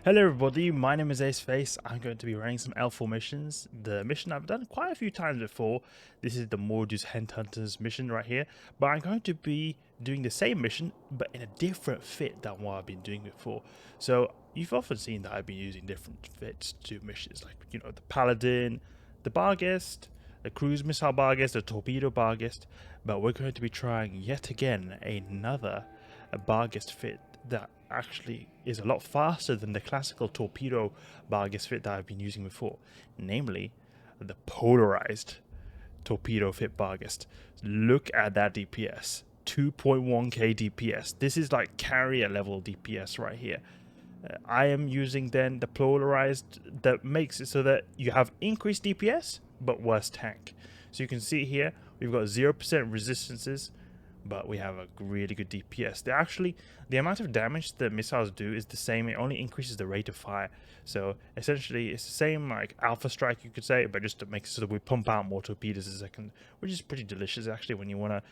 Hello everybody, my name is Aceface. I'm going to be running some L4 missions. The mission I've done quite a few times before. This is the Mordus Hunters mission right here. But I'm going to be doing the same mission, but in a different fit than what I've been doing before. So you've often seen that I've been using different fits to missions, like, the Paladin, the Barghest, the Cruise Missile Barghest, the Torpedo Barghest. But we're going to be trying yet again another Barghest fit that actually is a lot faster than the classical torpedo Barghest fit that I've been using before, namely the Polarized torpedo fit Barghest. Look at that DPS, 2.1k DPS. This is like carrier level DPS right here. I am using then the Polarized that makes it so that you have increased DPS but worse tank. So you can see here we've got 0% resistances, but we have a really good DPS. The amount of damage the missiles do is the same. It only increases the rate of fire. So essentially, it's the same like Alpha Strike, you could say, but just to make it so that we pump out more torpedoes a second, which is pretty delicious actually when you want to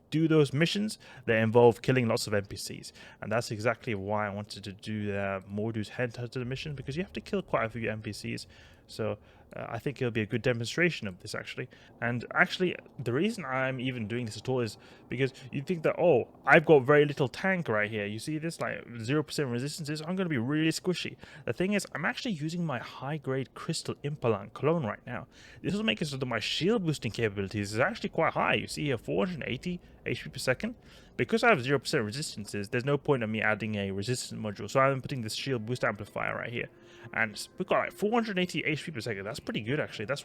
do those missions that involve killing lots of NPCs. And that's exactly why I wanted to do the Mordus Headhunter mission, because you have to kill quite a few NPCs. So I think it'll be a good demonstration of this actually. And actually, the reason I'm even doing this at all is because you think that, oh, I've got very little tank right here. You see this, like 0% resistances, I'm going to be really squishy. The thing is, I'm actually using my high-grade Crystal Impellant clone right now. This will make it so that my shield boosting capabilities is actually quite high. You see here, 480 HP per second. Because I have 0% resistances, there's no point in me adding a resistance module. So I'm putting this shield boost amplifier right here. And we've got like 480 HP per second. That's pretty good actually. That's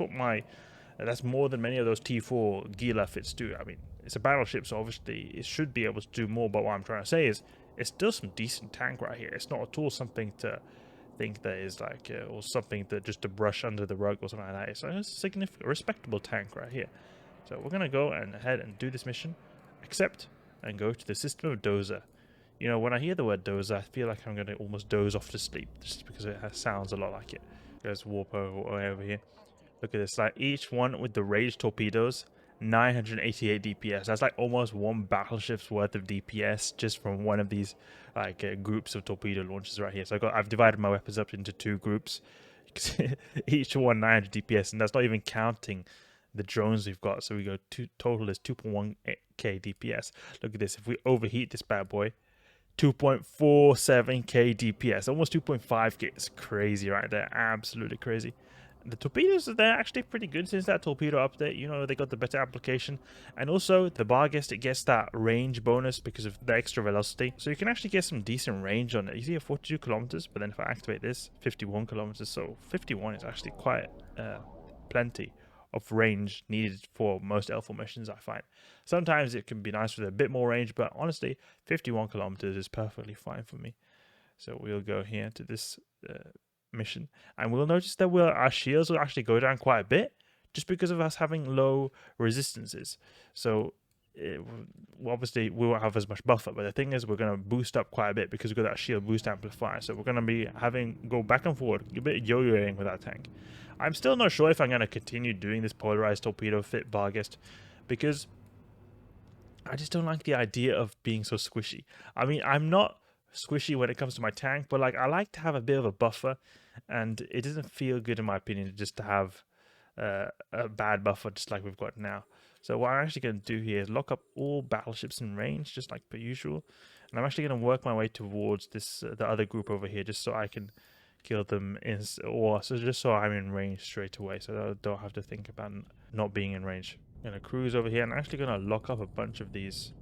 more than many of those T4 Gila fits do. I mean, it's a battleship, so obviously it should be able to do more. But what I'm trying to say is, it's still some decent tank right here. It's not at all something to think that is like, or something that just to brush under the rug or something like that. It's a significant, respectable tank right here. So we're gonna go ahead and do this mission, accept, and go to the system of Dozer. You know, when I hear the word Dozer, I feel like I'm going to almost doze off to sleep, just because it sounds a lot like it. There's Warpo over here. Look at this, like each one with the Rage Torpedoes, 988 DPS. That's like almost one battleship's worth of DPS just from one of these like groups of torpedo launchers right here. So I've divided my weapons up into two groups. Each one 900 DPS, and that's not even counting the drones we've got. So we go total is 2.1k DPS. Look at this. If we overheat this bad boy, 2.47k DPS, almost 2.5k. It's crazy right there, absolutely crazy. The torpedoes, they're actually pretty good since that torpedo update. You know, they got the better application. And also, the Barghest, it gets that range bonus because of the extra velocity. So you can actually get some decent range on it. You see a 42 kilometers, but then if I activate this, 51 kilometers. So 51 is actually quite plenty of range needed for most L4 missions, I find. Sometimes it can be nice with a bit more range, but honestly, 51 kilometers is perfectly fine for me. So we'll go here to this mission, and we'll notice that our shields will actually go down quite a bit, just because of us having low resistances. So obviously we won't have as much buffer, but the thing is, we're going to boost up quite a bit because we've got that shield boost amplifier. So we're going to be go back and forward, a bit yo-yoing with that tank. I'm still not sure if I'm going to continue doing this Polarized torpedo fit Barghest, because I just don't like the idea of being so squishy. I mean, I'm not squishy when it comes to my tank, but like I like to have a bit of a buffer, and it doesn't feel good in my opinion just to have a bad buffer just like we've got now. So what I'm actually going to do here is lock up all battleships in range, just like per usual, and I'm actually going to work my way towards this the other group over here, just so I can kill them just so I'm in range straight away, so I don't have to think about not being in range. I'm going to cruise over here, and I'm actually going to lock up a bunch of these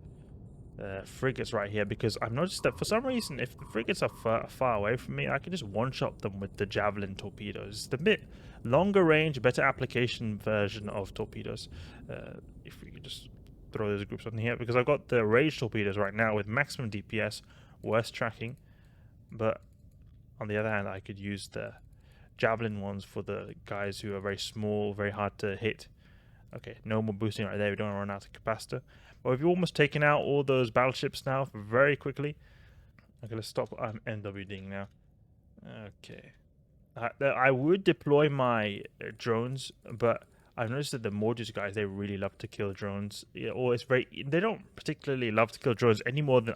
frigates right here, because I've noticed that for some reason, if the frigates are far away from me, I can just one-shot them with the javelin torpedoes. It's a bit longer range, better application version of torpedoes. If we could just throw those groups on here, because I've got the Rage Torpedoes right now with maximum DPS, worse tracking, but on the other hand, I could use the javelin ones for the guys who are very small, very hard to hit. Okay, no more boosting right there. We don't want to run out of capacitor. But we've almost taken out all those battleships now very quickly. Okay, let's stop. I'm NWDing now. Okay. I would deploy my drones, but I've noticed that the Mordus guys, they really love to kill drones. Yeah, or it's very, they don't particularly love to kill drones any more than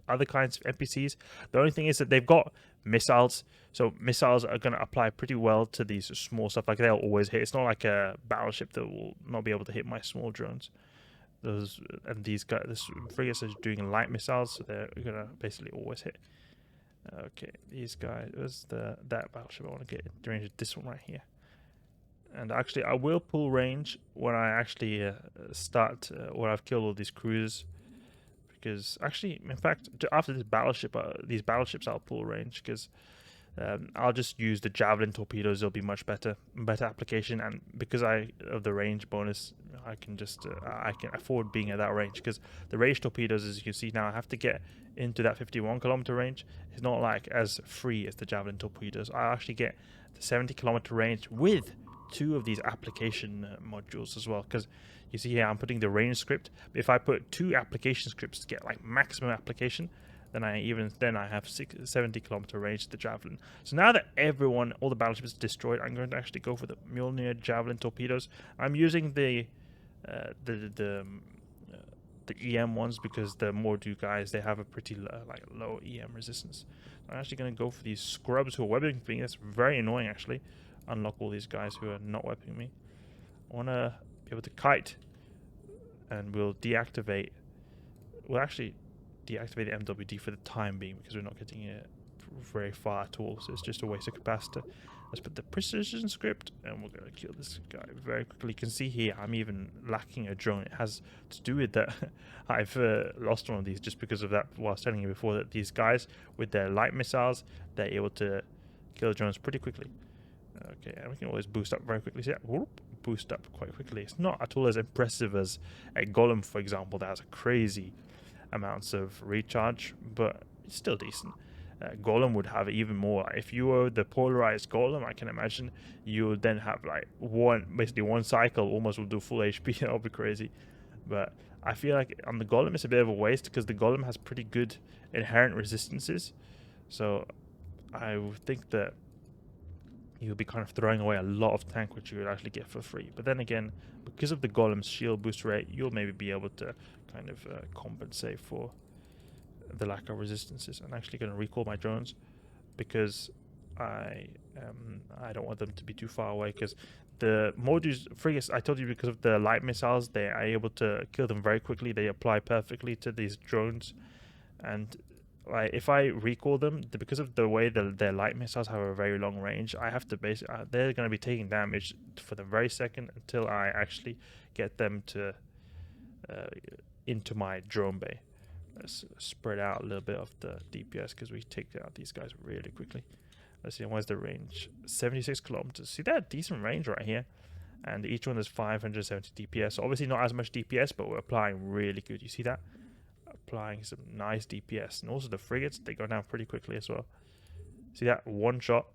other kinds of NPCs. The only thing is that they've got missiles, so missiles are going to apply pretty well to these small stuff. Like they'll always hit. It's not like a battleship that will not be able to hit my small drones. Those and these guys, this frigates are doing light missiles, so they're going to basically always hit. Okay, these guys. Where's that battleship I want to get in range? This one right here. And actually, I will pull range when I actually start when I've killed all these cruisers. Because actually, in fact, after this battleship, these battleships, I'll pull range because I'll just use the javelin torpedoes. They'll be much better application, and because of the range bonus, I can just I can afford being at that range. Because the Rage Torpedoes, as you can see now, I have to get into that 51-kilometer range. It's not like as free as the javelin torpedoes. I actually get the 70-kilometer range with 2 of these application modules as well, because you see here I'm putting the range script. If I put 2 application scripts to get like maximum application, then I have 70-kilometer range to the javelin. So now that all the battleships is destroyed, I'm going to actually go for the Mjolnir javelin torpedoes. I'm using the EM ones because the Mordu guys, they have a pretty low EM resistance. I'm actually going to go for these scrubs who are webbing me. That's very annoying actually. Unlock all these guys who are not webbing me. I want to be able to kite, and we'll deactivate. We'll actually deactivate the MWD for the time being because we're not getting it very far at all, so it's just a waste of capacitor. Let's put the precision script, and we're going to kill this guy very quickly. You can see here I'm even lacking a drone. It has to do with that I've lost one of these just because of that. Well, I was telling you before that these guys with their light missiles, they're able to kill drones pretty quickly. Okay, and we can always boost up very quickly. See that? Whoop, boost up quite quickly. It's not at all as impressive as a Golem, for example, that has a crazy amounts of recharge, but it's still decent. Golem would have even more. If you were the Polarized Golem, I can imagine you would then have like basically one cycle almost will do full HP. That would be crazy. But I feel like on the Golem it's a bit of a waste because the Golem has pretty good inherent resistances. So I would think that you'll be kind of throwing away a lot of tank which you would actually get for free. But then again, because of the Golem's shield boost rate, you'll maybe be able to kind of compensate for the lack of resistances. I'm actually going to recall my drones because I don't want them to be too far away, because the Modus frigates, I told you, because of the light missiles, they are able to kill them very quickly. They apply perfectly to these drones, and like if I recall them, because of the way their light missiles have a very long range, I have to basically they're going to be taking damage for the very second until I actually get them to into my drone bay. Let's spread out a little bit of the DPS because we take out these guys really quickly. Let's see, where's the range? 76 kilometers. See that decent range right here, and each one is 570 DPS. So obviously not as much DPS, but we're applying really good. You see that? Applying some nice DPS, and also the frigates, they go down pretty quickly as well. See that? One shot,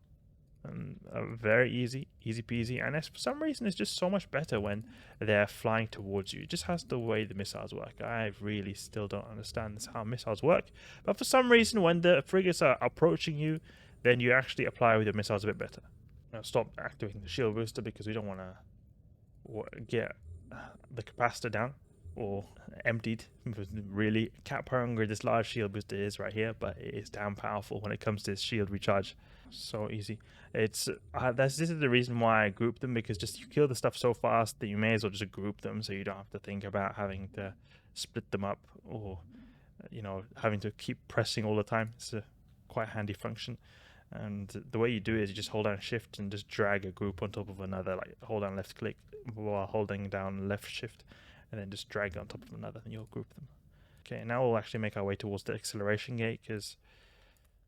and very easy peasy. And for some reason it's just so much better when they're flying towards you. It just has the way the missiles work. I really still don't understand how missiles work, but for some reason when the frigates are approaching you, then you actually apply with the missiles a bit better. Now stop activating the shield booster because we don't want to get the capacitor down or emptied. Really, cap hunger this large shield booster is right here, but it is damn powerful when it comes to shield recharge. So easy. It's this is the reason why I group them, because just you kill the stuff so fast that you may as well just group them, so you don't have to think about having to split them up or having to keep pressing all the time. It's a quite handy function. And the way you do it is you just hold down shift and just drag a group on top of another, like hold down left click while holding down left shift, and then just drag it on top of another, and you'll group them. Okay, now we'll actually make our way towards the acceleration gate, because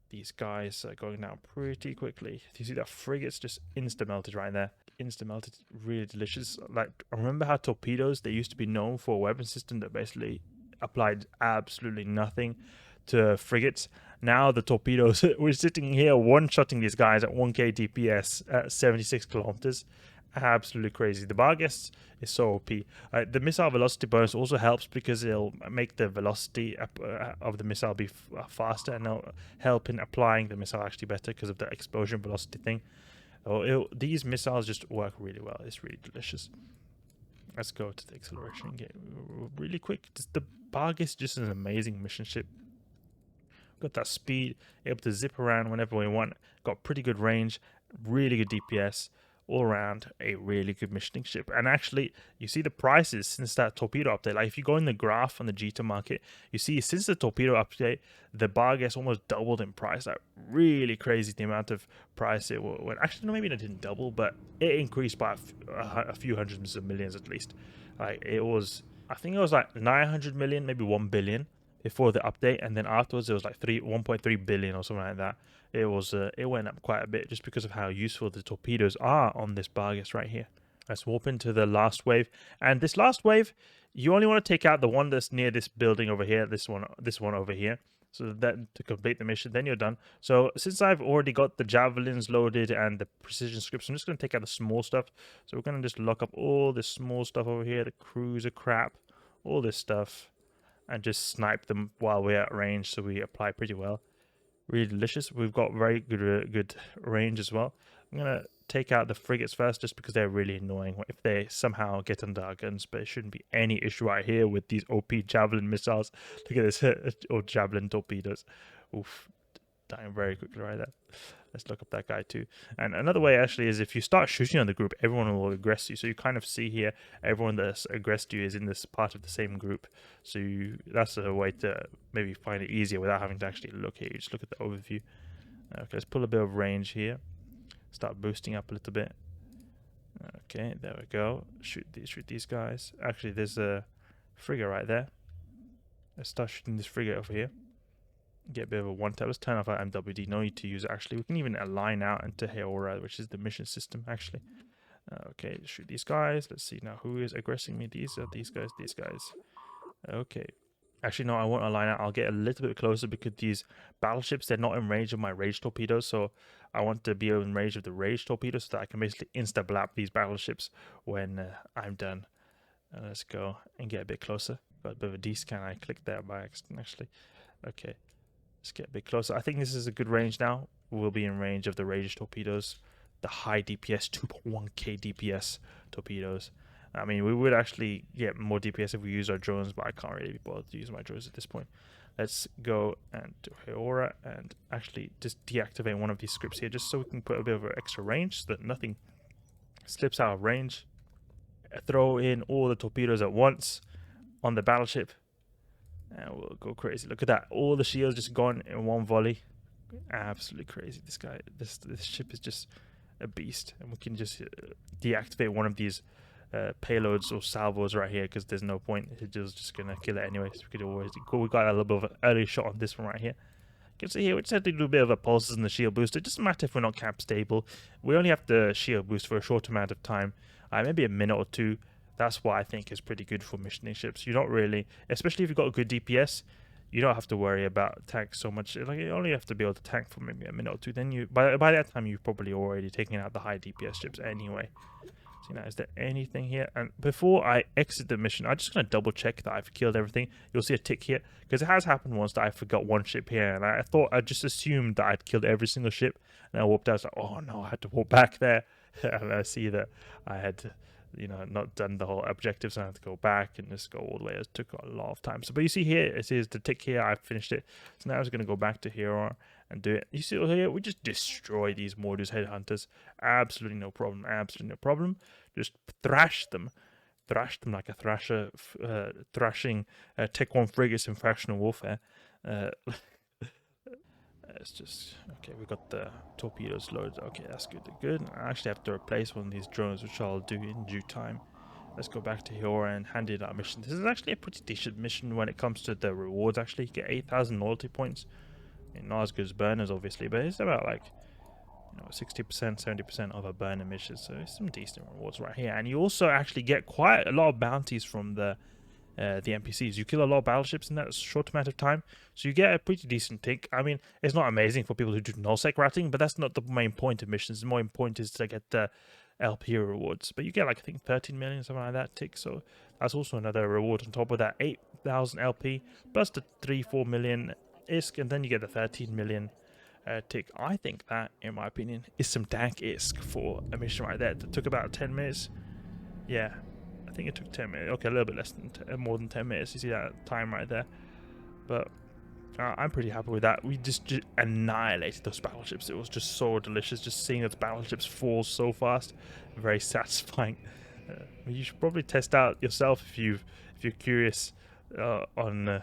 these guys are going down pretty quickly. Do you see that frigate's just insta-melted right there? Insta-melted, really delicious. Like, remember how torpedoes, they used to be known for a weapon system that basically applied absolutely nothing to frigates? Now the torpedoes, we're sitting here one-shotting these guys at 1k DPS at 76 kilometers. Absolutely crazy. The Barghest is so OP. The missile velocity bonus also helps because it'll make the velocity of the missile be faster, and it'll help in applying the missile actually better because of the explosion velocity thing. These missiles just work really well. It's really delicious. Let's go to the acceleration and get really quick. Just the Barghest, just an amazing mission ship. Got that speed, able to zip around whenever we want. Got pretty good range, really good DPS. All around a really good missioning ship. And actually, you see the prices since that torpedo update. Like if you go in the graph on the G2 market, you see since the torpedo update, the Barghest almost doubled in price. Like really crazy the amount of price it went. Actually, no, maybe it didn't double, but it increased by a few hundreds of millions at least. Like it was, I think it was like 900 million, maybe 1 billion before the update, and then afterwards it was like 1.3 billion or something like that. It was it went up quite a bit just because of how useful the torpedoes are on this Barghest right here. Let's warp into the last wave, and this last wave, you only want to take out the one that's near this building over here, this one over here. So that to complete the mission, then you're done. So since I've already got the javelins loaded and the precision scripts, I'm just going to take out the small stuff. So we're going to just lock up all this small stuff over here, the cruiser crap, all this stuff, and just snipe them while we're at range, so we apply pretty well. Really delicious. We've got very good range as well. I'm gonna take out the frigates first, just because they're really annoying if they somehow get under our guns, but it shouldn't be any issue right here with these OP javelin missiles. Look at this, or javelin torpedoes. Oof, dying very quickly right there. Let's look up that guy too. And another way actually is if you start shooting on the group, everyone will aggress you. So you kind of see here, everyone that's aggressed you is in this part of the same group. So that's a way to maybe find it easier without having to actually look here. You just look at the overview. Okay, let's pull a bit of range here. Start boosting up a little bit. Okay, there we go. Shoot these guys. Actually, there's a frigate right there. Let's start shooting this frigate over here. Get a bit of a one-tap. Let's turn off our MWD. No need to use it, actually. We can even align out into Heora, which is the mission system, actually. Okay, shoot these guys. Let's see now who is aggressing me. These are these guys. Okay. Actually, no, I won't align out. I'll get a little bit closer because these battleships, they're not in range of my Rage Torpedoes. So I want to be in range of the Rage Torpedoes so that I can basically insta-blap these battleships when I'm done. Let's go and get a bit closer. Got a bit of a D-scan. I clicked there by accident, actually. Okay. Let's get a bit closer. I think this is a good range now. We'll be in range of the Rage Torpedoes, the high DPS, 2.1k DPS torpedoes. I mean, we would actually get more DPS if we use our drones, but I can't really be bothered to use my drones at this point. Let's go and do Heora and actually just deactivate one of these scripts here, just so we can put a bit of extra range so that nothing slips out of range. Throw in all the torpedoes at once on the battleship. And we'll go crazy. Look at that. All the shields just gone in one volley. Absolutely crazy. This ship is just a beast. And we can just deactivate one of these payloads or salvos right here, because there's no point. It's just going to kill it anyway. So we could always go. We got a little bit of an early shot on this one right here. You can see here, we just have to do a bit of a pulses in the shield boost. It doesn't matter if we're not cap stable. We only have to shield boost for a short amount of time. Maybe a minute or two. That's what I think is pretty good for missioning ships. You don't really, especially if you've got a good DPS, you don't have to worry about tanks so much. Like, you only have to be able to tank for maybe a minute or two. Then by that time, you've probably already taken out the high DPS ships anyway. So now, is there anything here? And before I exit the mission, I'm just going to double check that I've killed everything. You'll see a tick here, because it has happened once that I forgot one ship here, and I just assumed that I'd killed every single ship, and I warped out. I was like, oh no, I had to warp back there. And I see that I had, not done the whole objectives, so I have to go back and just go all the way. It took a lot of time. So, but you see here, it says the tick here, I've finished it. So now I'm just going to go back to here and do it. You see here, we just destroy these Mordu's headhunters. Absolutely no problem. Absolutely no problem. Just thrash them like a thrasher, thrashing Tech 1 frigates in fractional warfare. It's just, okay, we got the torpedoes loaded. Okay, that's good. I actually have to replace one of these drones, which I'll do in due time. Let's go back to Heora and hand in our mission. This is actually a pretty decent mission when it comes to the rewards, actually. You get 8,000 loyalty points. I mean, not as good as burners, obviously, but it's about like 60%, 70% of a burner mission. So it's some decent rewards right here. And you also actually get quite a lot of bounties from the NPCs. You kill a lot of battleships in that short amount of time, so you get a pretty decent tick. I mean, it's not amazing for people who do nullsec routing, but that's not the main point of missions. The main point is to get the LP rewards. But you get like, I think 13 million, something like that tick. So that's also another reward on top of that 8,000 LP plus the 3-4 million ISK, and then you get the 13 million tick. I think that, in my opinion, is some dank-esque for a mission right there. That took about 10 minutes. Yeah, I think it took 10 minutes. Okay, a little bit less than more than 10 minutes. You see that time right there. But I'm pretty happy with that. We just annihilated those battleships. It was just so delicious, just seeing those battleships fall so fast. Very satisfying. You should probably test out yourself if you're curious on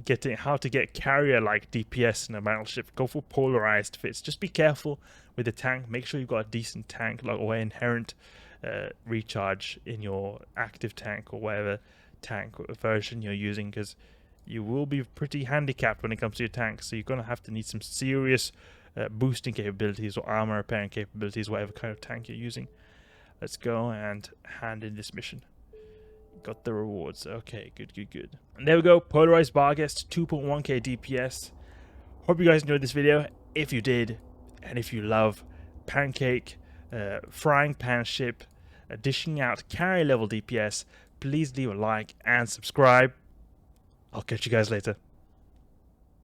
getting how to get carrier-like DPS in a battleship. Go for polarized fits. Just be careful with the tank. Make sure you've got a decent tank, like, or inherent recharge in your active tank or whatever tank version you're using, because you will be pretty handicapped when it comes to your tank. So you're gonna have to need some serious boosting capabilities or armor repairing capabilities, whatever kind of tank you're using. Let's go and hand in this mission. Got the rewards. Okay, good. And there we go. Polarized Barghest, 2.1k DPS. Hope you guys enjoyed this video. If you did, and if you love pancake, frying pan ship, dishing out carry level DPS, please leave a like and subscribe. I'll catch you guys later.